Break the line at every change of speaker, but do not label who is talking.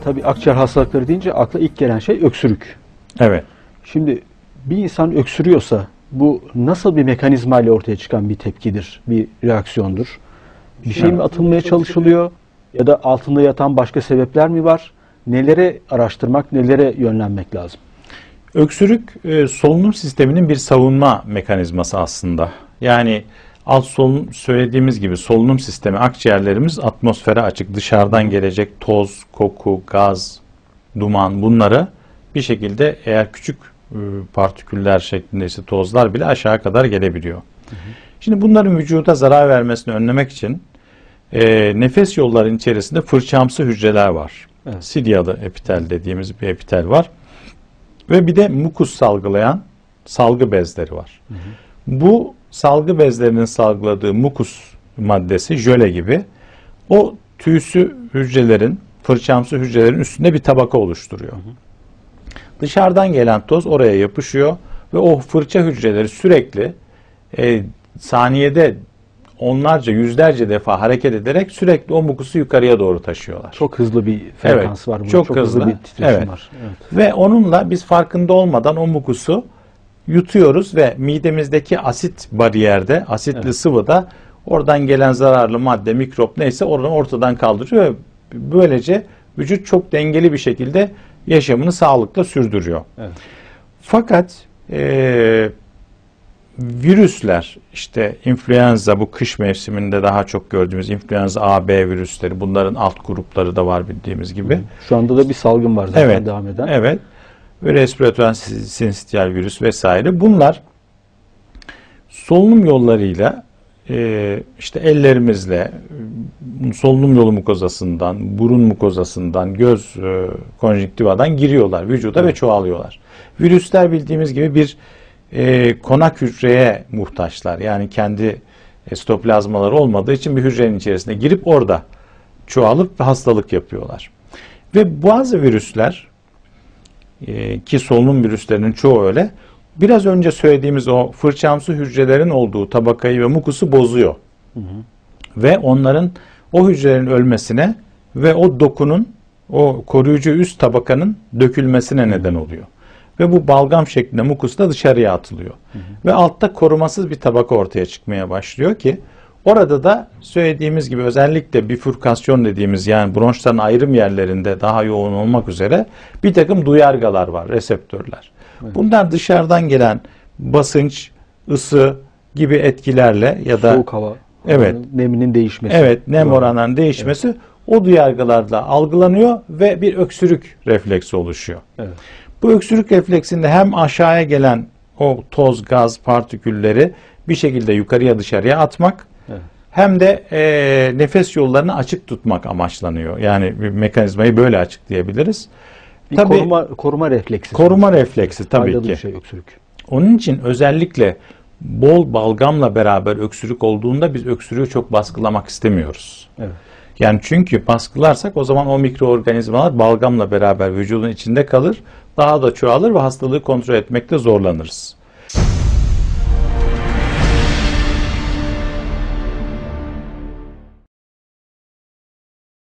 Tabii akciğer hastalıkları deyince akla ilk gelen şey öksürük.
Evet.
Şimdi bir insan öksürüyorsa bu nasıl bir mekanizma ile ortaya çıkan bir tepkidir, bir reaksiyondur? Bir şey mi atılmaya çalışılıyor ya da altında yatan başka sebepler mi var? Nelere araştırmak, nelere yönlenmek lazım?
Öksürük solunum sisteminin bir savunma mekanizması aslında. Yani söylediğimiz gibi solunum sistemi, akciğerlerimiz atmosfere açık, dışarıdan gelecek toz, koku, gaz, duman, bunları bir şekilde, eğer küçük partiküller şeklinde ise tozlar bile aşağı kadar gelebiliyor. Şimdi bunların vücuda zarar vermesini önlemek için nefes yollarının içerisinde fırçamsı hücreler var.
Evet.
Silyalı epitel dediğimiz bir epitel var. Ve bir de mukus salgılayan salgı bezleri var. Bu salgı bezlerinin salgıladığı mukus maddesi, jöle gibi, o tüysü hücrelerin, fırçamsı hücrelerin üstünde bir tabaka oluşturuyor. Dışarıdan gelen toz oraya yapışıyor ve o fırça hücreleri sürekli saniyede onlarca, yüzlerce defa hareket ederek sürekli o mukusu yukarıya doğru taşıyorlar.
Çok hızlı bir frekans var.
Çok hızlı
bir titreşim
evet.
var. Evet.
Ve onunla biz farkında olmadan o mukusu yutuyoruz ve midemizdeki asit bariyerde, asitli sıvıda oradan gelen zararlı madde, mikrop neyse oradan ortadan kaldırıyor ve böylece vücut çok dengeli bir şekilde yaşamını sağlıkla sürdürüyor.
Evet.
Fakat virüsler, işte influenza, bu kış mevsiminde daha çok gördüğümüz influenza A, B virüsleri, bunların alt grupları da var bildiğimiz gibi.
Şu anda da bir salgın var zaten devam eden.
Evet. Ve respiratuar sinsitiyal virüs vesaire. Bunlar solunum yollarıyla, işte ellerimizle, solunum yolu mukozasından, burun mukozasından, göz konjüktivadan giriyorlar vücuda ve çoğalıyorlar. Virüsler bildiğimiz gibi bir konak hücreye muhtaçlar. Yani kendi sitoplazmaları olmadığı için bir hücrenin içerisine girip orada çoğalıp hastalık yapıyorlar. Ve bazı virüsler, ki solunum virüslerinin çoğu öyle, biraz önce söylediğimiz o fırçamsı hücrelerin olduğu tabakayı ve mukusu bozuyor. Ve onların, o hücrelerin ölmesine ve o dokunun, o koruyucu üst tabakanın dökülmesine neden oluyor. Ve bu balgam şeklinde mukus da dışarıya atılıyor. Ve altta korumasız bir tabaka ortaya çıkmaya başlıyor ki orada da söylediğimiz gibi özellikle bifurkasyon dediğimiz, yani bronşların ayrım yerlerinde daha yoğun olmak üzere bir takım duyargalar var, reseptörler. Bunlar dışarıdan gelen basınç, ısı gibi etkilerle ya da
soğuk hava, neminin değişmesi.
Evet, nem oranının değişmesi o duyargalarla algılanıyor ve bir öksürük refleksi oluşuyor.
Evet.
Bu öksürük refleksinde hem aşağıya gelen o toz, gaz partikülleri bir şekilde yukarıya, dışarıya atmak, hem de nefes yollarını açık tutmak amaçlanıyor. Yani bir mekanizmayı böyle açıklayabiliriz.
Tabii, koruma refleksi.
Koruma refleksi tabii
faydalı
ki.
Bir şey öksürük.
Onun için özellikle bol balgamla beraber öksürük olduğunda biz öksürüğü çok baskılamak istemiyoruz.
Evet.
Yani çünkü baskılarsak o zaman o mikroorganizmalar balgamla beraber vücudun içinde kalır, daha da çoğalır ve hastalığı kontrol etmekte zorlanırız.